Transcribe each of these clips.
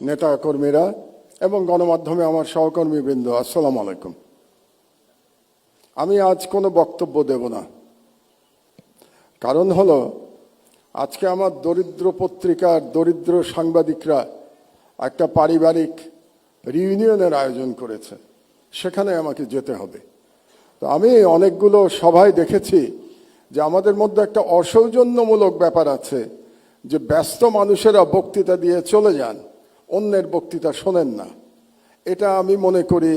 নেতা কর্মীরা এবং গণমাধ্যমে আমার সহকর্মীবৃন্দ, আসসালামু আলাইকুম। আমি আজ কোনো বক্তব্য দেব না। কারণ হলো, আজকে আমার দরিদ্র পত্রিকার দরিদ্র সাংবাদিকরা একটা পারিবারিক রিউনিয়নের আয়োজন করেছে, সেখানে আমাকে যেতে হবে। তো আমি অনেকগুলো সভায় দেখেছি যে আমাদের মধ্যে একটা অসৌজন্যমূলক ব্যাপার আছে, যে ব্যস্ত মানুষেরা বক্তৃতা দিয়ে চলে যান, অন্যের বক্তৃতা শোনেন না। এটা আমি মনে করি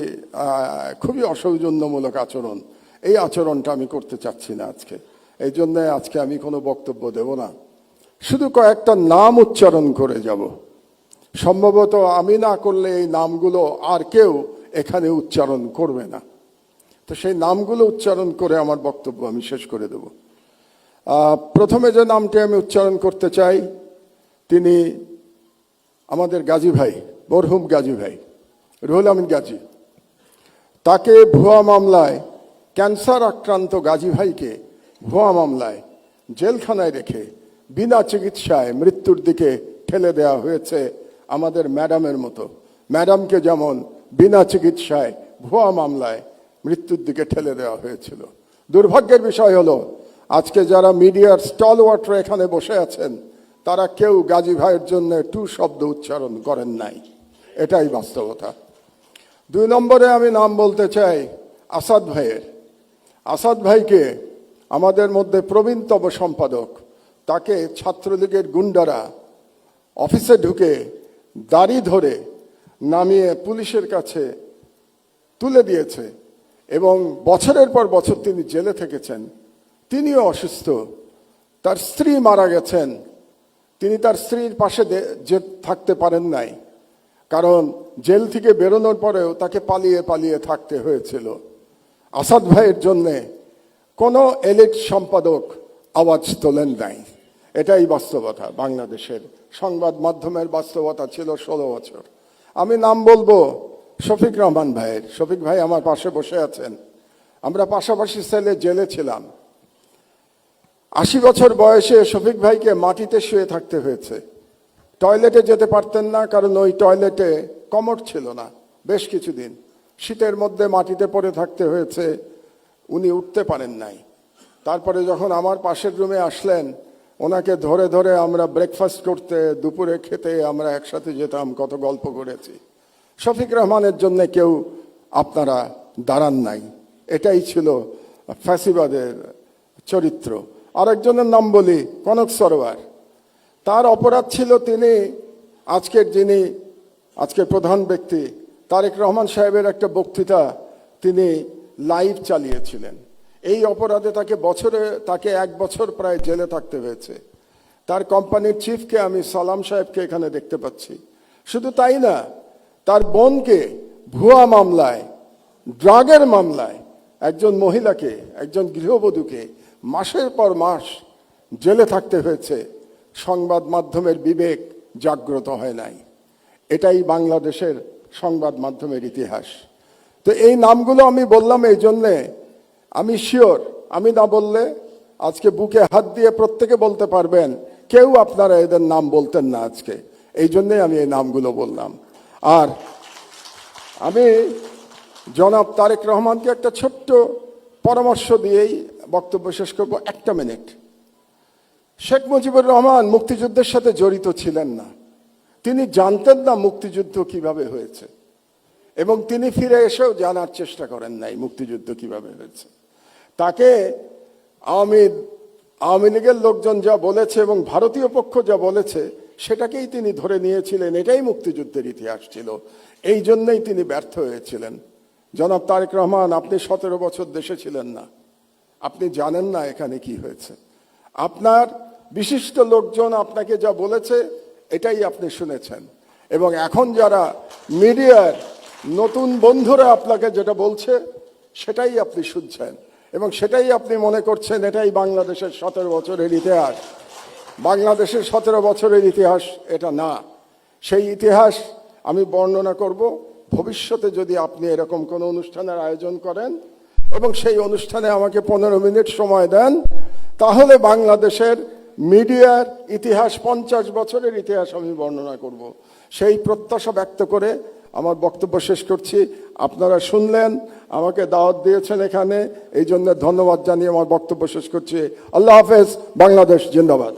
খুবই অসৌজন্যমূলক আচরণ। এই আচরণটা আমি করতে চাচ্ছি না আজকে। এই জন্যে আজকে আমি কোনো বক্তব্য দেব না, শুধু কয়েকটা নাম উচ্চারণ করে যাব। সম্ভবত আমি না করলে এই নামগুলো আর কেউ এখানে উচ্চারণ করবে না। তো সেই নামগুলো উচ্চারণ করে আমার বক্তব্য আমি শেষ করে দেব। প্রথমে যে নামটি আমি উচ্চারণ করতে চাই, তিনি আমাদের গাজী ভাই, মরহুম গাজী ভাই রুহুল আমিন গাজী। তাকে ভুয়া মামলায়, ক্যান্সার আক্রান্ত গাজী ভাইকে ভুয়া মামলায় জেলখানায় রেখে বিনা চিকিৎসায় মৃত্যুর দিকে ঠেলে দেওয়া হয়েছে। আমাদের ম্যাডামের মতো, ম্যাডামকে যেমন বিনা চিকিৎসায় ভুয়া মামলায় মৃত্যুর দিকে ঠেলে দেওয়া হয়েছিল। দুর্ভাগ্যের বিষয় হলো, আজকে যারা মিডিয়ার স্টলওয়ার্টার এখানে বসে আছেন, তারা কেউ গাজী ভাইয়ের জন্য টু শব্দ উচ্চারণ করেন নাই। এটাই বাস্তবতা। 2 নম্বরে আমি নাম বলতে চাই আসাদ ভাইয়ের। আসাদ ভাইকে আমাদের মধ্যে প্রবীণতম সম্পাদক, তাকে ছাত্রলীগের গুন্ডারা অফিসে ঢুকে দাড়ি ধরে নামিয়ে পুলিশের কাছে তুলে দিয়েছে এবং বছরের পর বছর তিনি জেলে থেকেছেন। তিনিও অসুস্থ, তার স্ত্রী মারা গেছেন। তিনি তার স্ত্রীর পাশে যে থাকতে পারেন নাই, কারণ জেল থেকে বেরোনোর পরেও তাকে পালিয়ে পালিয়ে থাকতে হয়েছিল। আসাদ ভাইয়ের জন্যে কোনো এলিট সম্পাদক আওয়াজ তোলেন নাই। এটাই বাস্তবতা। বাংলাদেশের সংবাদ মাধ্যমের বাস্তবতা ছিল 16 বছর। আমি নাম বলবো শফিক রহমান ভাইয়ের। শফিক ভাই আমার পাশে বসে আছেন। আমরা পাশাপাশি সেলে জেলে ছিলাম। 80 বছর বয়সে শফিক ভাইকে মাটিতে শুয়ে থাকতে হয়েছে। টয়লেটে যেতে পারতেন না, কারণ ওই টয়লেটে কমোড ছিল না। বেশ কিছুদিন শীতের মধ্যে মাটিতে পড়ে থাকতে হয়েছে, উনি উঠতে পারেন নাই। তারপরে যখন আমার পাশের রুমে আসলেন, ওনাকে ধরে ধরে আমরা ব্রেকফাস্ট করতে, দুপুরে খেতে আমরা একসাথে যেতাম, কত গল্প করেছি। শফিক রহমানের জন্য কেউ আপনারা দাঁড়ান নাই। এটাই ছিল ফ্যাসিবাদের চরিত্র। আরেকজনের নাম বলি কনক সরোয়ার। তার অপরাধ ছিল, তিনি আজকের প্রধান ব্যক্তি তারেক রহমান সাহেবের একটা বক্তৃতা তিনি লাইভ চালিয়েছিলেন। এই অপরাধে তাকে 1 বছর প্রায় জেলে থাকতে হয়েছে। তার কোম্পানির চিফকে আমি সালাম সাহেবকে এখানে দেখতে পাচ্ছি। শুধু তাই না, তার বোনকে ভুয়া মামলায়, ড্রাগের মামলায় একজন মহিলাকে, একজন গৃহবধূকে মাসের পর মাস জেলে থাকতে হয়েছে। সংবাদ মাধ্যমের বিবেক জাগ্রত হয় নাই। এটাই বাংলাদেশের সংবাদ মাধ্যমের ইতিহাস। তো এই নামগুলো আমি বললাম এই জন্যে, আমি শিওর আমি না বললে আজকে বুকে হাত দিয়ে প্রত্যেকে বলতে পারবেন কেউ আপনারা এদের নাম বলতেন না আজকে। এই জন্যে আমি এই নামগুলো বললাম। আর আমি জনাব তারেক রহমানকে একটা ছোট্ট পরামর্শ দিয়েই বক্তব্য শেষ করব। 1 মিনিট। শেখ মুজিবুর রহমান মুক্তিযুদ্ধের সাথে জড়িত ছিলেন না। তিনি জানতেন না মুক্তিযুদ্ধ কিভাবে হয়েছে, এবং তিনি ফিরে এসেও জানার চেষ্টা করেন নাই মুক্তিযুদ্ধ কিভাবে হয়েছে। তাকে আওয়ামী লীগের লোকজন যা বলেছে এবং ভারতীয় পক্ষ যা বলেছে, সেটাকেই তিনি ধরে নিয়েছিলেন। এটাই মুক্তিযুদ্ধের ইতিহাস ছিল। এই জন্যই তিনি ব্যর্থ হয়েছিলেন। জনাব তারেক রহমান, আপনি 17 বছর দেশে ছিলেন না, আপনি জানেন না এখানে কি হয়েছে। আপনার বিশিষ্ট লোকজন আপনাকে যা বলেছে এটাই আপনি শুনেছেন, এবং এখন যারা মিডিয়ার নতুন বন্ধুরা আপনাকে যেটা বলছে সেটাই আপনি শুনছেন, এবং সেটাই আপনি মনে করছেন এটাই বাংলাদেশের 17 বছরের ইতিহাস। বাংলাদেশের 17 বছরের ইতিহাস এটা না। সেই ইতিহাস আমি বর্ণনা করব ভবিষ্যতে। যদি আপনি এরকম কোনো অনুষ্ঠানের আয়োজন করেন এবং সেই অনুষ্ঠানে আমাকে 15 মিনিট সময় দেন, তাহলে বাংলাদেশের মিডিয়ার ইতিহাস, 50 বছরের ইতিহাস আমি বর্ণনা করব। সেই প্রত্যাশা ব্যক্ত করে আমার বক্তব্য শেষ করছি। আপনারা শুনলেন, আমাকে দাওয়াত দিয়েছেন এখানে, এই জন্য ধন্যবাদ জানিয়ে আমার বক্তব্য শেষ করছি। আল্লাহ হাফেজ। বাংলাদেশ জিন্দাবাদ।